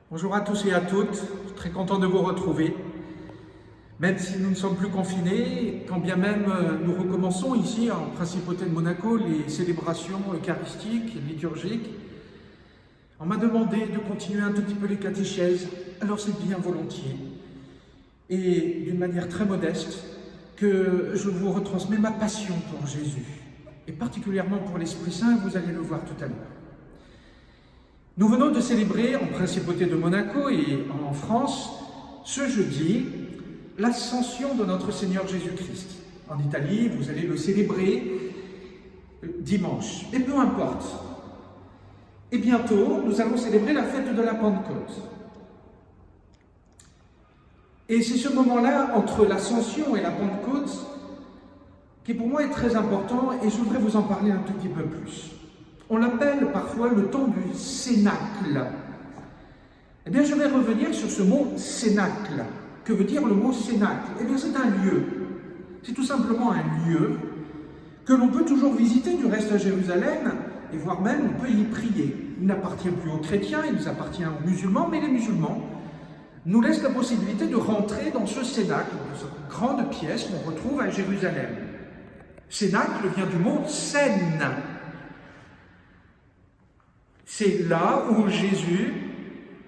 Bonjour à tous et à toutes, je suis très content de vous retrouver. Même si nous ne sommes plus confinés, quand bien même nous recommençons ici en Principauté de Monaco les célébrations eucharistiques, liturgiques, on m'a demandé de continuer un tout petit peu les catéchèses, alors c'est bien volontiers. Et d'une manière très modeste, que je vous retransmets ma passion pour Jésus, et particulièrement pour l'Esprit Saint, vous allez le voir tout à l'heure. Nous venons de célébrer en Principauté de Monaco et en France, ce jeudi, l'Ascension de notre Seigneur Jésus-Christ. En Italie, vous allez le célébrer dimanche. Et peu importe. Et bientôt, nous allons célébrer la fête de la Pentecôte. Et c'est ce moment-là, entre l'Ascension et la Pentecôte, qui pour moi est très important, et je voudrais vous en parler un tout petit peu plus. On l'appelle parfois le temps du cénacle. Eh bien, je vais revenir sur ce mot cénacle. Que veut dire le mot cénacle? Eh bien, c'est un lieu. C'est tout simplement un lieu que l'on peut toujours visiter du reste à Jérusalem, et voire même on peut y prier. Il n'appartient plus aux chrétiens, il nous appartient aux musulmans, mais les musulmans nous laissent la possibilité de rentrer dans ce cénacle, cette grande pièce qu'on retrouve à Jérusalem. Cénacle vient du mot scène. C'est là où Jésus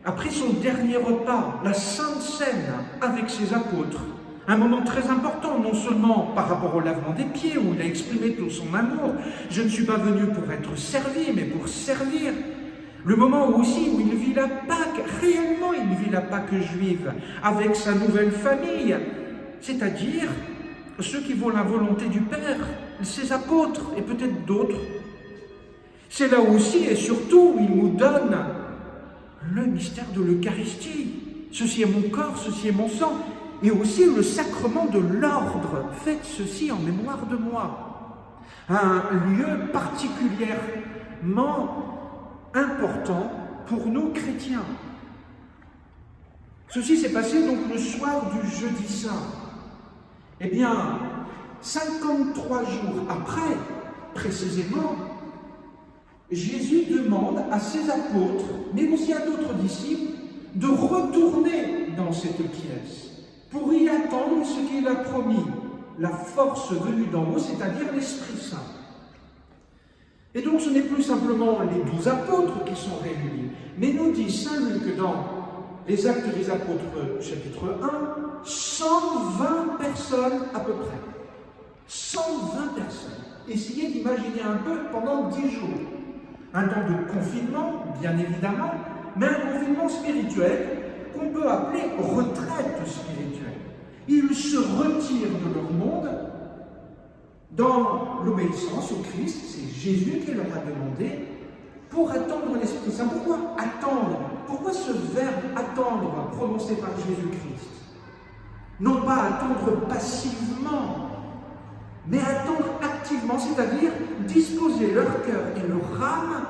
a pris son dernier repas, la Sainte Seine, avec ses apôtres. Un moment très important, non seulement par rapport au lavement des pieds, où il a exprimé tout son amour. Je ne suis pas venu pour être servi, mais pour servir. Le moment aussi où il vit la Pâque, réellement il vit la Pâque juive, avec sa nouvelle famille, c'est-à-dire ceux qui vont la volonté du Père, ses apôtres et peut-être d'autres. C'est là aussi et surtout où il nous donne le mystère de l'Eucharistie. Ceci est mon corps, ceci est mon sang. Et aussi le sacrement de l'ordre. Faites ceci en mémoire de moi. Un lieu particulièrement important pour nous chrétiens. Ceci s'est passé donc le soir du jeudi saint. Eh bien, 53 jours après, précisément, Jésus demande à ses apôtres, mais aussi à d'autres disciples, de retourner dans cette pièce pour y attendre ce qu'il a promis, la force venue d'en haut, c'est-à-dire l'Esprit Saint. Et donc ce n'est plus simplement les 12 apôtres qui sont réunis, mais nous dit Saint Luc dans les Actes des Apôtres, chapitre 1, 120 personnes à peu près. 120 personnes. Essayez d'imaginer un peu pendant 10 jours. Un temps de confinement, bien évidemment, mais un confinement spirituel qu'on peut appeler retraite spirituelle. Ils se retirent de leur monde dans l'obéissance au Christ, c'est Jésus qui leur a demandé, pour attendre l'Esprit Saint. Pourquoi attendre? Pourquoi ce verbe attendre prononcé par Jésus-Christ? Non pas attendre passivement, mais attendre activement, c'est-à-dire disposer leur cœur et leur âme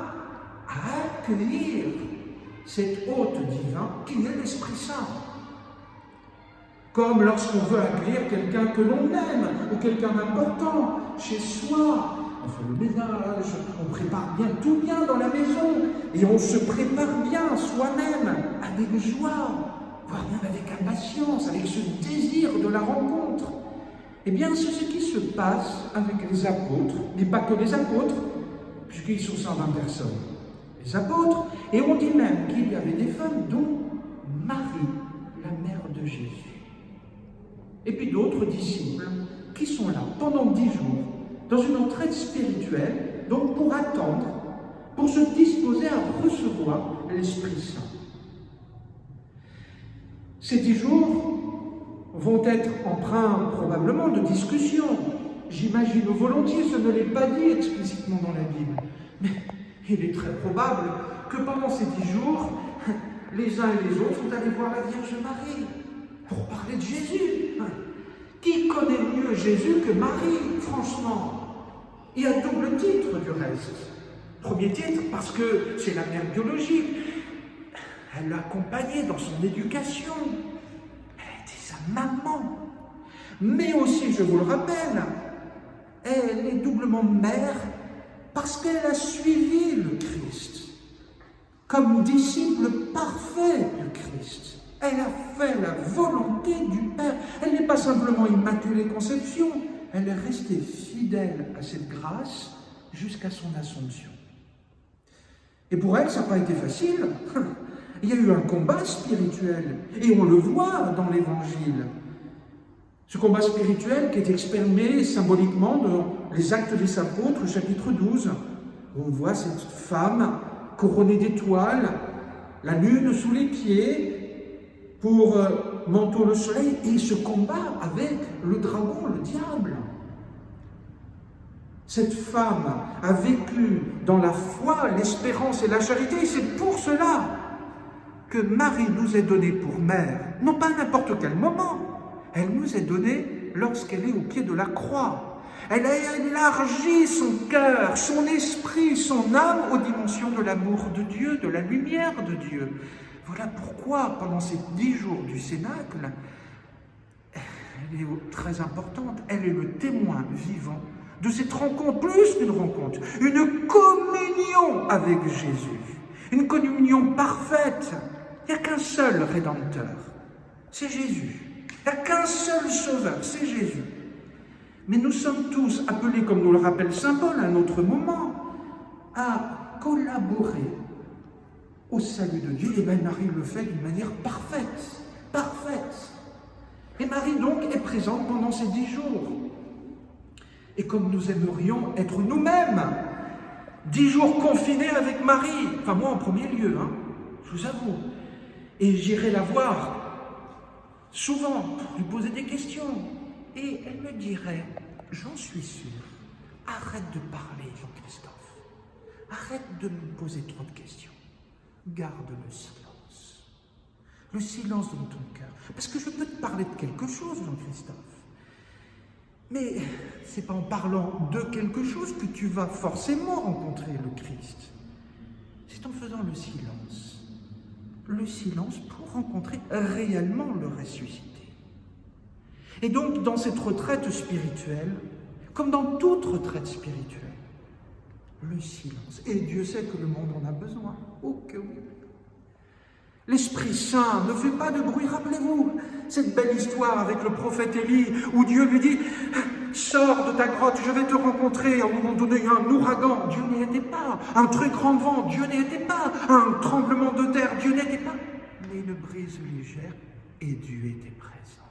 à accueillir cet hôte divin qui est l'Esprit Saint. Comme lorsqu'on veut accueillir quelqu'un que l'on aime ou quelqu'un d'important chez soi, on fait le ménage, on prépare tout bien dans la maison et on se prépare bien soi-même avec joie, voire même avec impatience, avec ce désir de la rencontre. Eh bien, c'est ce qui se passe avec les apôtres, mais pas que les apôtres, puisqu'ils sont 120 personnes. Les apôtres, et on dit même qu'il y avait des femmes, dont Marie, la mère de Jésus. Et puis d'autres disciples qui sont là pendant 10 jours, dans une retraite spirituelle, donc pour attendre, pour se disposer à recevoir l'Esprit Saint. Ces 10 jours vont être empreints probablement de discussions. J'imagine volontiers, ce ne l'est pas dit explicitement dans la Bible. Mais il est très probable que pendant ces 10 jours, les uns et les autres sont allés voir la Vierge Marie pour parler de Jésus. Qui connaît mieux Jésus que Marie, franchement? Et à double titre du reste. Premier titre, parce que c'est la mère biologique. Elle l'a accompagnée dans son éducation. Maman. Mais aussi, je vous le rappelle, elle est doublement mère parce qu'elle a suivi le Christ. comme disciple parfait du Christ. Elle a fait la volonté du Père. Elle n'est pas simplement Immaculée Conception, elle est restée fidèle à cette grâce jusqu'à son Assomption. Et pour elle, ça n'a pas été facile. Il y a eu un combat spirituel, et on le voit dans l'Évangile. Ce combat spirituel qui est exprimé symboliquement dans les Actes des Apôtres, chapitre 12, où on voit cette femme couronnée d'étoiles, la lune sous les pieds, pour manteau le soleil, et ce combat avec le dragon, le diable. Cette femme a vécu dans la foi, l'espérance et la charité, et c'est pour cela que Marie nous est donnée pour mère, non pas à n'importe quel moment, elle nous est donnée lorsqu'elle est au pied de la croix. Elle a élargi son cœur, son esprit, son âme aux dimensions de l'amour de Dieu, de la lumière de Dieu. Voilà pourquoi, pendant ces 10 jours du Cénacle, elle est très importante, elle est le témoin vivant de cette rencontre, plus qu'une rencontre, une communion avec Jésus, une communion parfaite. Il n'y a qu'un seul Rédempteur, c'est Jésus. Il n'y a qu'un seul Sauveur, c'est Jésus. Mais nous sommes tous appelés, comme nous le rappelle saint Paul à un autre moment, à collaborer au salut de Dieu. Et bien Marie le fait d'une manière parfaite, parfaite. Et Marie donc est présente pendant ces 10 jours. Et comme nous aimerions être nous-mêmes, 10 jours confinés avec Marie, enfin moi en premier lieu, je vous avoue, et j'irai la voir souvent pour lui poser des questions, et elle me dirait, j'en suis sûr, arrête de parler Jean-Christophe, arrête de me poser trop de questions, garde le silence dans ton cœur, parce que je peux te parler de quelque chose Jean-Christophe, mais c'est pas en parlant de quelque chose que tu vas forcément rencontrer le Christ. C'est en faisant le silence pour rencontrer réellement le ressuscité. Et donc, dans cette retraite spirituelle, comme dans toute retraite spirituelle, le silence. Et Dieu sait que le monde en a besoin. Oh que oui. L'Esprit Saint ne fait pas de bruit. Rappelez-vous cette belle histoire avec le prophète Élie, où Dieu lui dit « Sors de ta grotte, je vais te rencontrer. » À un moment donné, il y a un ouragan, Dieu n'y était pas. Un très grand vent, Dieu n'y était pas. Un tremblement de terre, Dieu n'y était pas. Mais une brise légère, et Dieu était présent.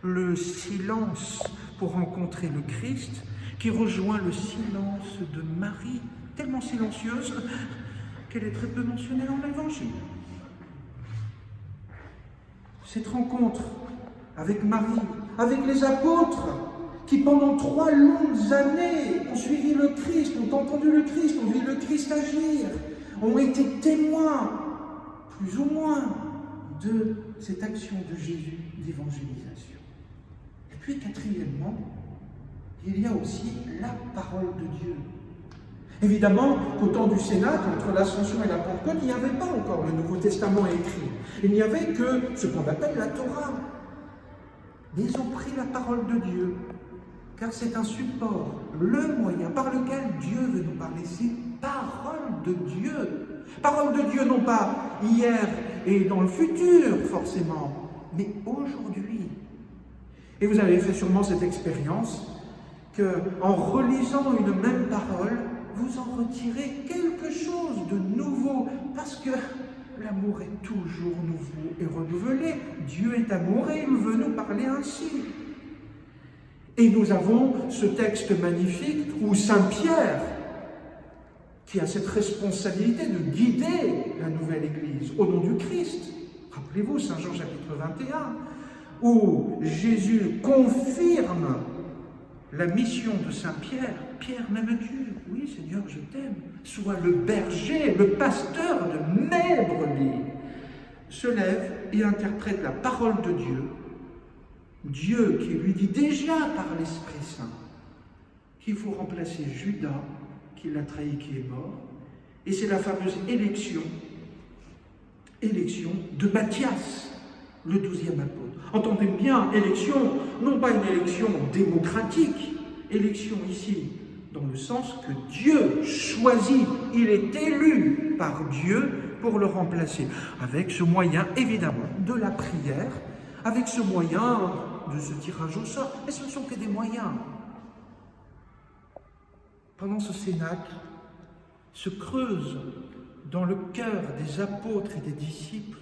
Le silence pour rencontrer le Christ, qui rejoint le silence de Marie, tellement silencieuse qu'elle est très peu mentionnée dans l'Évangile. Cette rencontre avec Marie, avec les apôtres, qui pendant 3 longues années ont suivi le Christ, ont entendu le Christ, ont vu le Christ agir, ont été témoins, plus ou moins, de cette action de Jésus d'évangélisation. Et puis, quatrièmement, il y a aussi la parole de Dieu. Évidemment, qu'au temps du Cénacle, entre l'Ascension et la Pentecôte, il n'y avait pas encore le Nouveau Testament écrit. Il n'y avait que ce qu'on appelle la Torah. Mais ils ont pris la parole de Dieu, car c'est un support, le moyen par lequel Dieu veut nous parler. C'est parole de Dieu. Parole de Dieu, non pas hier et dans le futur, forcément, mais aujourd'hui. Et vous avez fait sûrement cette expérience qu'en relisant une même parole, vous en retirez quelque chose de nouveau, parce que l'amour est toujours nouveau et renouvelé. Dieu est amour et il veut nous parler ainsi. Et nous avons ce texte magnifique où Saint Pierre, qui a cette responsabilité de guider la nouvelle Église au nom du Christ, rappelez-vous Saint Jean chapitre 21, où Jésus confirme la mission de Saint Pierre. Pierre, m'aimes-tu? Oui, Seigneur, je t'aime. Sois le berger, le pasteur de mes brebis. Se lève et interprète la parole de Dieu. Dieu qui lui dit déjà par l'Esprit Saint qu'il faut remplacer Judas, qui l'a trahi, qui est mort. Et c'est la fameuse élection de Matthias, le 12e apôtre. Entendez bien, élection, non pas une élection démocratique, élection ici dans le sens que Dieu choisit, il est élu par Dieu pour le remplacer, avec ce moyen évidemment de la prière, avec ce moyen de ce tirage au sort, mais ce ne sont que des moyens. Pendant ce cénacle, se creuse dans le cœur des apôtres et des disciples,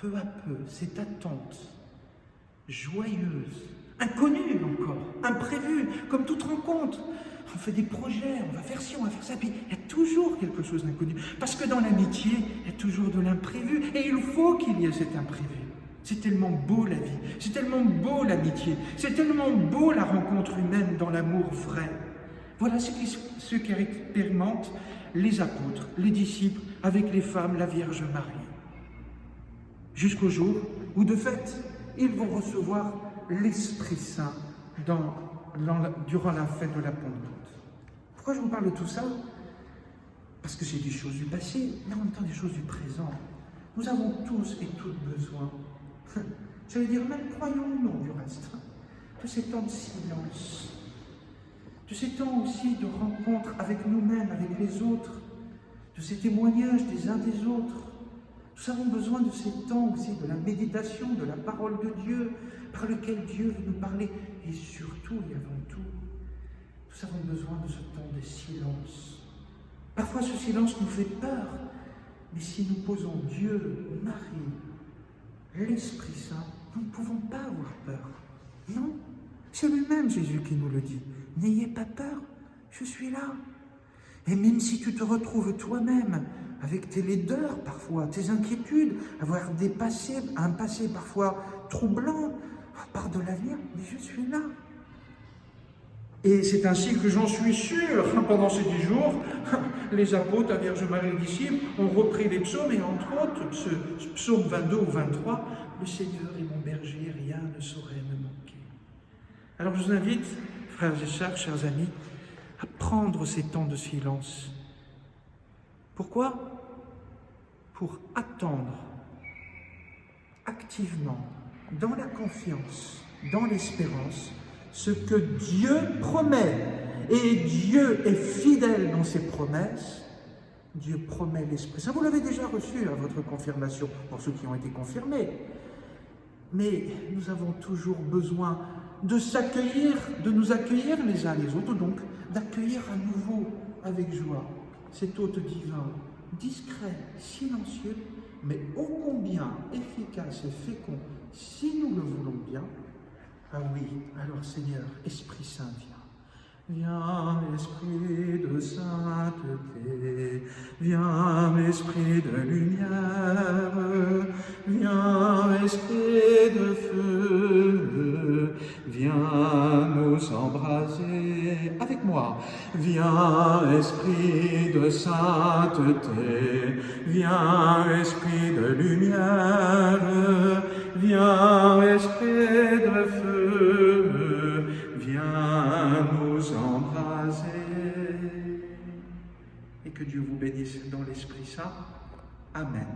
peu à peu, cette attente joyeuse, inconnue encore, imprévue, comme toute rencontre. On fait des projets, on va faire ci, on va faire ça, puis il y a toujours quelque chose d'inconnu. Parce que dans l'amitié, il y a toujours de l'imprévu, et il faut qu'il y ait cet imprévu. C'est tellement beau la vie, c'est tellement beau l'amitié, c'est tellement beau la rencontre humaine dans l'amour vrai. Voilà ce qu'expérimentent les apôtres, les disciples, avec les femmes, la Vierge Marie. Jusqu'au jour où, de fait, ils vont recevoir l'Esprit Saint durant la fête de la Pentecôte. Pourquoi je vous parle de tout ça? Parce que c'est des choses du passé, mais en même temps des choses du présent. Nous avons tous et toutes besoin, j'allais dire même croyons ou non du reste, de ces temps de silence, de ces temps aussi de rencontre avec nous-mêmes, avec les autres, de ces témoignages des uns des autres. Nous avons besoin de ces temps aussi de la méditation, de la parole de Dieu, par lequel Dieu veut nous parler. Et surtout et avant tout, nous avons besoin de ce temps de silence. Parfois ce silence nous fait peur, mais si nous posons Dieu, Marie, l'Esprit Saint, nous ne pouvons pas avoir peur. Non, c'est lui-même Jésus qui nous le dit. N'ayez pas peur, je suis là. Et même si tu te retrouves toi-même avec tes laideurs parfois, tes inquiétudes, avoir un passé parfois troublant, par de l'avenir, mais je suis là. Et c'est ainsi que j'en suis sûr, pendant ces 10 jours, les apôtres, la Vierge Marie et les disciples ont repris les psaumes, et entre autres, ce psaume 22 ou 23, « Le Seigneur est mon berger, rien ne saurait me manquer ». Alors je vous invite, frères et sœurs, chers amis, à prendre ces temps de silence. Pourquoi? Pour attendre activement, dans la confiance, dans l'espérance, ce que Dieu promet. Et Dieu est fidèle dans ses promesses. Dieu promet l'Esprit Saint. Vous l'avez déjà reçu à votre confirmation, pour ceux qui ont été confirmés. Mais nous avons toujours besoin de nous accueillir les uns les autres, donc d'accueillir à nouveau avec joie cet hôte divin, discret, silencieux, mais ô combien efficace et fécond, si nous le voulons bien. Ah oui, alors Seigneur, Esprit Saint, viens. Viens, Esprit de sainteté, viens, Esprit de lumière, viens, Esprit de feu, viens nous embraser. Avec moi, viens, Esprit de sainteté, viens, Esprit de lumière, viens, Esprit de feu, viens nous embraser. Et que Dieu vous bénisse dans l'Esprit Saint. Amen.